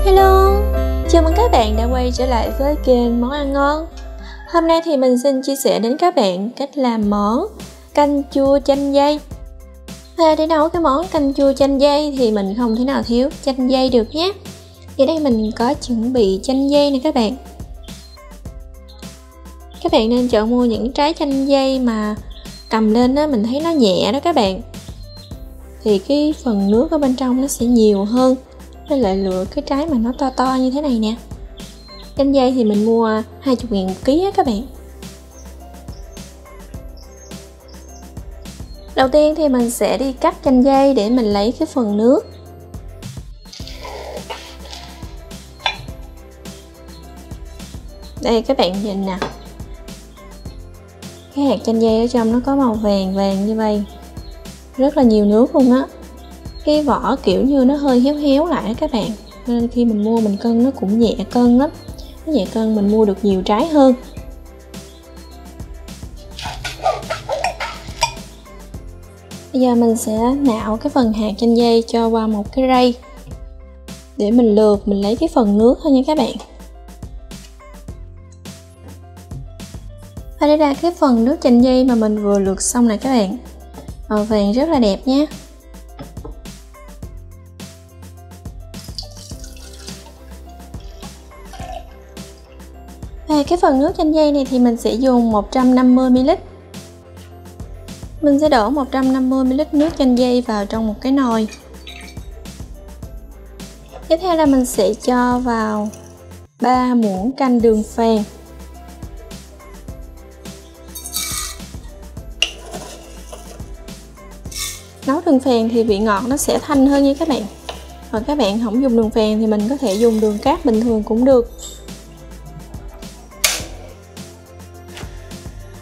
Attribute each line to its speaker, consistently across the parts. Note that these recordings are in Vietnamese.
Speaker 1: Hello, chào mừng các bạn đã quay trở lại với kênh Món Ăn Ngon. Hôm nay thì mình xin chia sẻ đến các bạn cách làm món canh chua chanh dây. Và để nấu cái món canh chua chanh dây thì mình không thể nào thiếu chanh dây được nhé. Ở đây mình có chuẩn bị chanh dây nè các bạn. Các bạn nên chọn mua những trái chanh dây mà cầm lên đó mình thấy nó nhẹ đó các bạn. Thì cái phần nước ở bên trong nó sẽ nhiều hơn. Với lại lựa cái trái mà nó to to như thế này nè. Chanh dây thì mình mua 20.000 một ký á các bạn. Đầu tiên thì mình sẽ đi cắt chanh dây để mình lấy cái phần nước. Đây các bạn nhìn nè. Cái hạt chanh dây ở trong nó có màu vàng vàng như vậy. Rất là nhiều nước luôn á. Cái vỏ kiểu như nó hơi héo héo lại đó các bạn. Nên khi mình mua mình cân nó cũng nhẹ cân lắm. Nó nhẹ cân mình mua được nhiều trái hơn. Bây giờ mình sẽ nạo cái phần hạt chanh dây cho qua một cái rây. Để mình lượt mình lấy cái phần nước thôi nha các bạn. Và đây là cái phần nước chanh dây mà mình vừa lượt xong này các bạn. Màu vàng rất là đẹp nha. Cái phần nước chanh dây này thì mình sẽ dùng 150ml. Mình sẽ đổ 150ml nước chanh dây vào trong một cái nồi. Tiếp theo là mình sẽ cho vào 3 muỗng canh đường phèn. Nấu đường phèn thì vị ngọt nó sẽ thanh hơn nha các bạn. Còn các bạn không dùng đường phèn thì mình có thể dùng đường cát bình thường cũng được.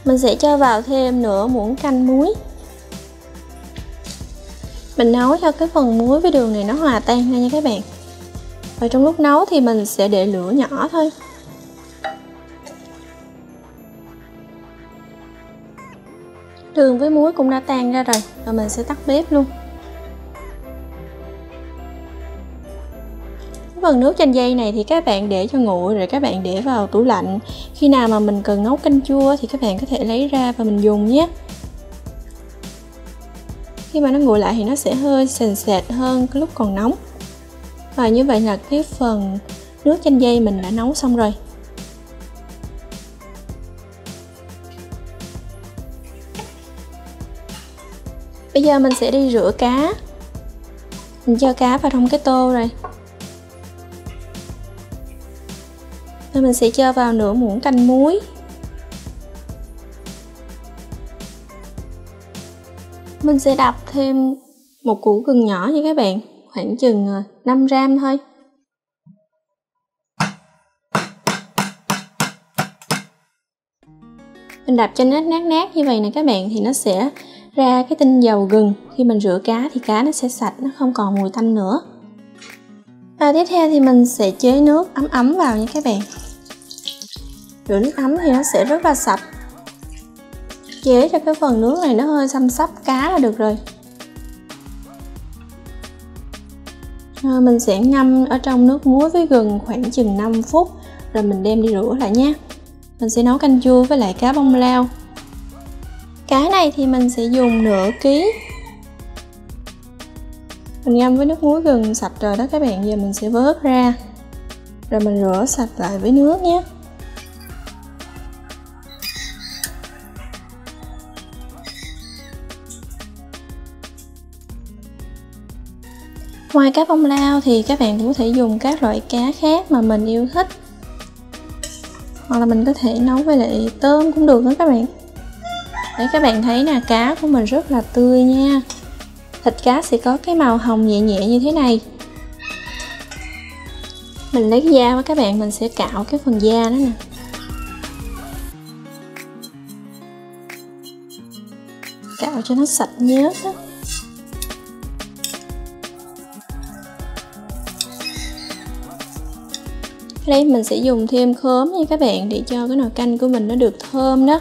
Speaker 1: Mình sẽ cho vào thêm nửa muỗng canh muối. Mình nấu cho cái phần muối với đường này nó hòa tan ra nha các bạn. Và trong lúc nấu thì mình sẽ để lửa nhỏ thôi. Đường với muối cũng đã tan ra rồi. Và mình sẽ tắt bếp luôn. Phần nước chanh dây này thì các bạn để cho nguội rồi các bạn để vào tủ lạnh. Khi nào mà mình cần nấu canh chua thì các bạn có thể lấy ra và mình dùng nhé. Khi mà nó nguội lại thì nó sẽ hơi sền sệt hơn cái lúc còn nóng. Và như vậy là cái phần nước chanh dây mình đã nấu xong rồi. Bây giờ mình sẽ đi rửa cá. Mình cho cá vào trong cái tô rồi. Và mình sẽ cho vào nửa muỗng canh muối. Mình sẽ đập thêm một củ gừng nhỏ nha các bạn, khoảng chừng 5 gram thôi. Mình đập cho nó nát như vậy nè các bạn thì nó sẽ ra cái tinh dầu gừng. Khi mình rửa cá thì cá nó sẽ sạch, nó không còn mùi tanh nữa. Và tiếp theo thì mình sẽ chế nước ấm vào nha các bạn. Rửa nước ấm thì nó sẽ rất là sạch. Chế cho cái phần nước này nó hơi xăm xắp cá là được rồi. Mình sẽ ngâm ở trong nước muối với gừng khoảng chừng 5 phút. Rồi mình đem đi rửa lại nha. Mình sẽ nấu canh chua với lại cá bông lau. Cá này thì mình sẽ dùng nửa ký. Mình ngâm với nước muối gừng sạch rồi đó các bạn. Giờ mình sẽ vớt ra. Rồi mình rửa sạch lại với nước nhé. Ngoài cá bông lau thì các bạn cũng có thể dùng các loại cá khác mà mình yêu thích. Hoặc là mình có thể nấu với lại tôm cũng được đó các bạn. Để các bạn thấy nè, cá của mình rất là tươi nha. Thịt cá sẽ có cái màu hồng nhẹ nhẹ như thế này. Mình lấy cái dao các bạn, mình sẽ cạo cái phần da đó nè. Cạo cho nó sạch nhớt đó. Đây mình sẽ dùng thêm khóm nha các bạn, để cho cái nồi canh của mình nó được thơm đó.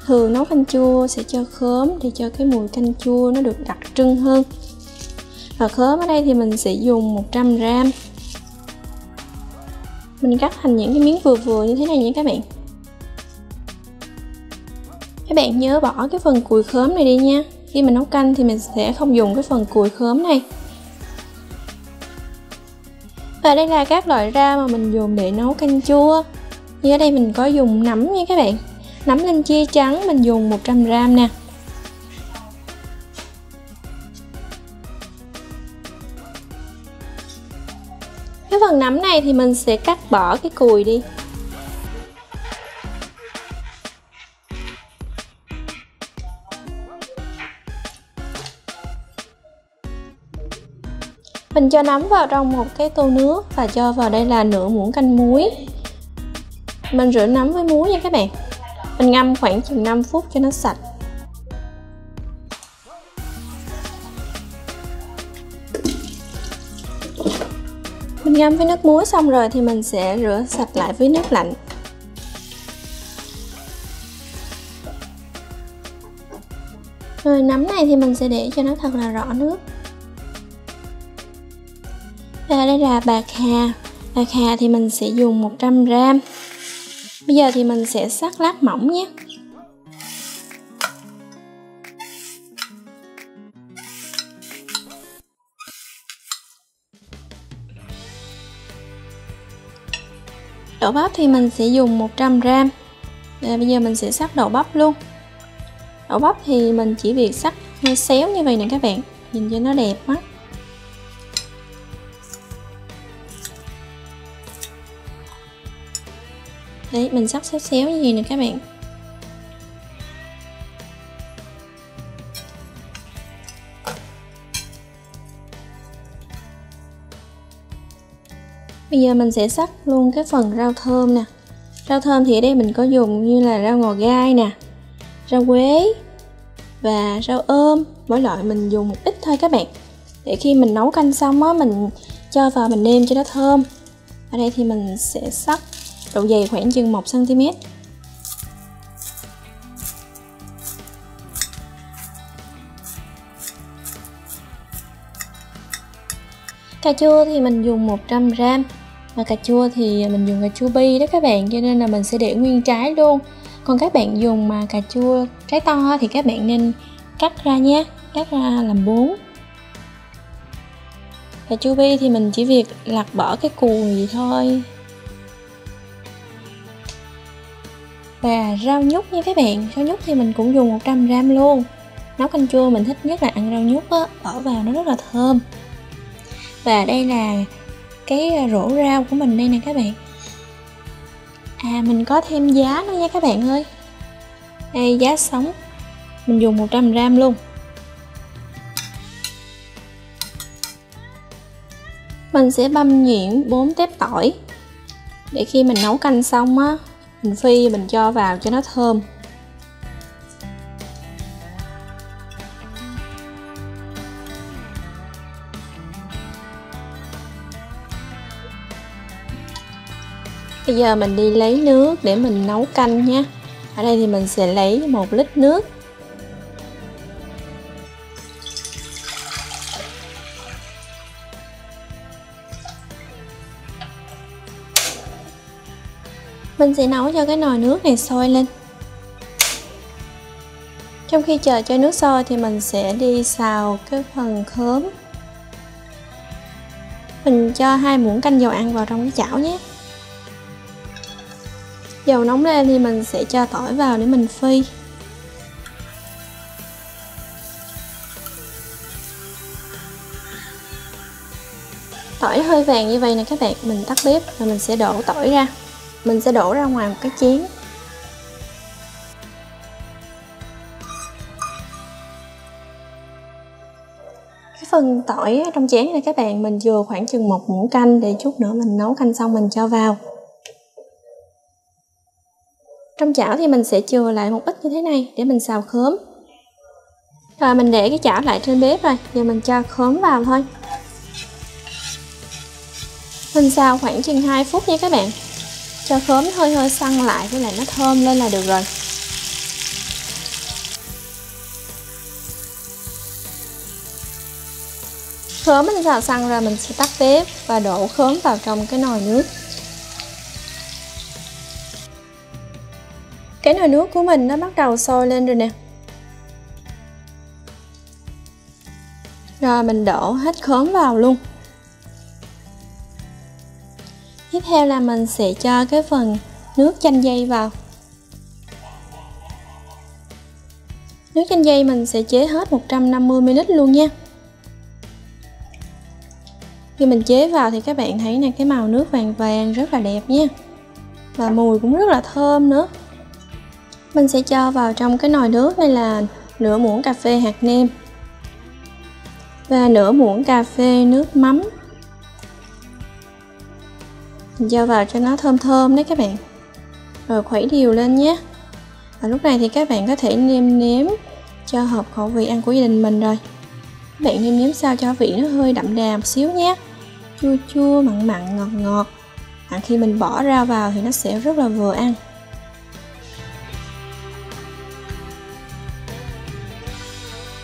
Speaker 1: Thường nấu canh chua sẽ cho khóm để cho cái mùi canh chua nó được đặc trưng hơn. Và khóm ở đây thì mình sẽ dùng 100g. Mình cắt thành những cái miếng vừa vừa như thế này nha các bạn. Các bạn nhớ bỏ cái phần cùi khóm này đi nha. Khi mình nấu canh thì mình sẽ không dùng cái phần cùi khóm này. Và đây là các loại rau mà mình dùng để nấu canh chua. Như ở đây mình có dùng nấm nha các bạn. Nấm linh chi trắng mình dùng 100g nè. Cái phần nấm này thì mình sẽ cắt bỏ cái cùi đi. Mình cho nấm vào trong một cái tô nước và cho vào đây là nửa muỗng canh muối. Mình rửa nấm với muối nha các bạn. Mình ngâm khoảng chừng 5 phút cho nó sạch. Mình ngâm với nước muối xong rồi thì mình sẽ rửa sạch lại với nước lạnh. Rồi nấm này thì mình sẽ để cho nó thật là rõ nước. Và đây là bạc hà. Bạc hà thì mình sẽ dùng 100g. Bây giờ thì mình sẽ cắt lát mỏng nhé. Đậu bắp thì mình sẽ dùng 100g. Và bây giờ mình sẽ cắt đậu bắp luôn. Đậu bắp thì mình chỉ việc cắt hơi xéo như vậy nè các bạn, nhìn cho nó đẹp mắt. Đấy, mình cắt xéo xéo như vậy nè các bạn. Bây giờ mình sẽ cắt luôn cái phần rau thơm nè. Rau thơm thì ở đây mình có dùng như là rau ngò gai nè, rau quế và rau ôm. Mỗi loại mình dùng một ít thôi các bạn. Để khi mình nấu canh xong á, mình cho vào mình nêm cho nó thơm. Ở đây thì mình sẽ cắt độ dày khoảng chừng 1 cm. Cà chua thì mình dùng 100g. Và cà chua thì mình dùng cà chua bi đó các bạn, cho nên là mình sẽ để nguyên trái luôn. Còn các bạn dùng mà cà chua trái to thì các bạn nên cắt ra nhé, cắt ra làm 4. Cà chua bi thì mình chỉ việc lặt bỏ cái cùi thôi. Và rau nhút nha các bạn, rau nhút thì mình cũng dùng 100g luôn. Nấu canh chua mình thích nhất là ăn rau nhút á, bỏ vào nó rất là thơm. Và đây là cái rổ rau của mình đây nè các bạn. Mình có thêm giá nữa nha các bạn ơi. Đây, giá sống mình dùng 100g luôn. Mình sẽ băm nhuyễn 4 tép tỏi. Để khi mình nấu canh xong á, mình phi mình cho vào cho nó thơm. Bây giờ mình đi lấy nước để mình nấu canh nha. Ở đây thì mình sẽ lấy 1 lít nước. Mình sẽ nấu cho cái nồi nước này sôi lên. Trong khi chờ cho nước sôi thì mình sẽ đi xào cái phần khóm. Mình cho 2 muỗng canh dầu ăn vào trong cái chảo nhé. Dầu nóng lên thì mình sẽ cho tỏi vào để mình phi. Tỏi hơi vàng như vậy nè các bạn, mình tắt bếp và mình sẽ đổ tỏi ra. Mình sẽ đổ ra ngoài một cái chén. Cái phần tỏi trong chén này các bạn, mình chừa khoảng chừng 1 muỗng canh để chút nữa mình nấu canh xong mình cho vào. Trong chảo thì mình sẽ chừa lại một ít như thế này để mình xào khóm. Rồi mình để cái chảo lại trên bếp rồi, giờ mình cho khóm vào thôi. Mình xào khoảng chừng 2 phút nha các bạn. Cho khóm hơi săn lại với lại nó thơm lên là được rồi. khóm mình xào xăng ra, mình sẽ tắt bếp và đổ khóm vào trong cái nồi nước. Cái nồi nước của mình nó bắt đầu sôi lên rồi nè. Rồi mình đổ hết khóm vào luôn. Tiếp theo là mình sẽ cho cái phần nước chanh dây vào. Nước chanh dây mình sẽ chế hết 150ml luôn nha. Khi mình chế vào thì các bạn thấy nè, cái màu nước vàng vàng rất là đẹp nha. Và mùi cũng rất là thơm nữa. Mình sẽ cho vào trong cái nồi nước này là nửa muỗng cà phê hạt nêm và nửa muỗng cà phê nước mắm. Mình cho vào cho nó thơm thơm đấy các bạn. Rồi khuấy đều lên nhé. Và lúc này thì các bạn có thể nêm nếm cho hợp khẩu vị ăn của gia đình mình rồi. Các bạn nêm nếm sao cho vị nó hơi đậm đà một xíu nhé. Chua chua, mặn mặn, ngọt ngọt. Khi mình bỏ rau vào thì nó sẽ rất là vừa ăn.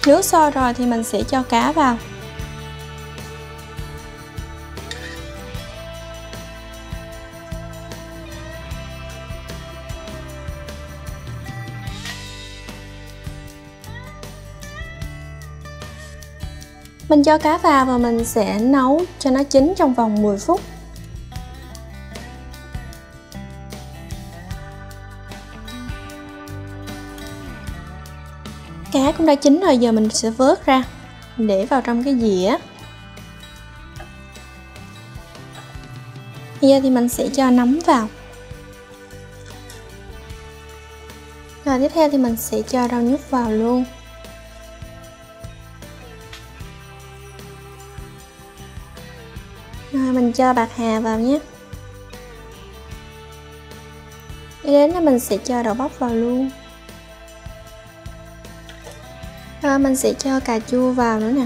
Speaker 1: Nước sôi rồi thì mình sẽ cho cá vào. Mình cho cá vào và mình sẽ nấu cho nó chín trong vòng 10 phút. Cá cũng đã chín rồi, giờ mình sẽ vớt ra, mình để vào trong cái dĩa. Bây giờ thì mình sẽ cho nấm vào. Rồi tiếp theo thì mình sẽ cho rau nhút vào luôn. Rồi mình cho bạc hà vào nhé. Tiếp đến là mình sẽ cho đậu bắp vào luôn. Rồi mình sẽ cho cà chua vào nữa nè.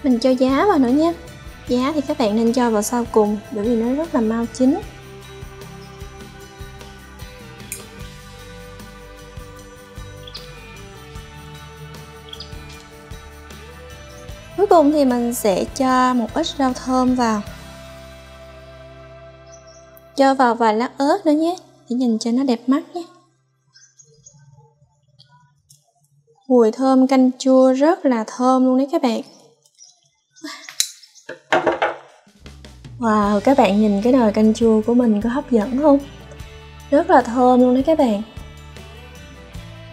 Speaker 1: Mình cho giá vào nữa nhé. Giá thì các bạn nên cho vào sau cùng bởi vì nó rất là mau chín. Cuối cùng thì mình sẽ cho một ít rau thơm vào. Cho vào vài lát ớt nữa nhé, để nhìn cho nó đẹp mắt nhé. Mùi thơm canh chua rất là thơm luôn đấy các bạn. Wow, các bạn nhìn cái nồi canh chua của mình có hấp dẫn không? Rất là thơm luôn đấy các bạn.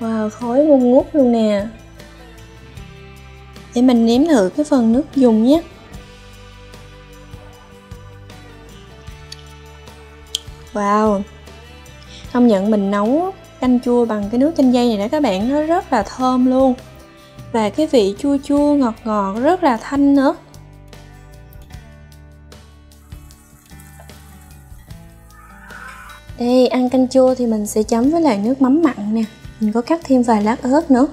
Speaker 1: Wow, khói ngun ngút luôn nè. Để mình nếm thử cái phần nước dùng nhé. Wow, công nhận mình nấu canh chua bằng cái nước chanh dây này đó các bạn, nó rất là thơm luôn. Và cái vị chua chua ngọt ngọt rất là thanh nữa. Đây, ăn canh chua thì mình sẽ chấm với lại nước mắm mặn nè. Mình có cắt thêm vài lát ớt nữa.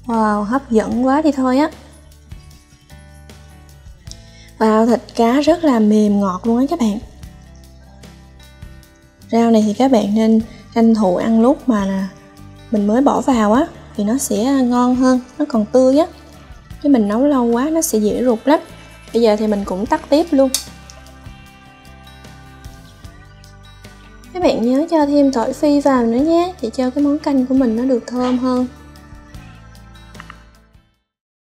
Speaker 1: Wow, hấp dẫn quá đi thôi á. Wow, thịt cá rất là mềm ngọt luôn á các bạn. Rau này thì các bạn nên tranh thủ ăn lúc mà mình mới bỏ vào á, thì nó sẽ ngon hơn, nó còn tươi á. Chứ mình nấu lâu quá nó sẽ dễ rụt lắm. Bây giờ thì mình cũng tắt bếp luôn. Các bạn nhớ cho thêm tỏi phi vào nữa nhé, để cho cái món canh của mình nó được thơm hơn.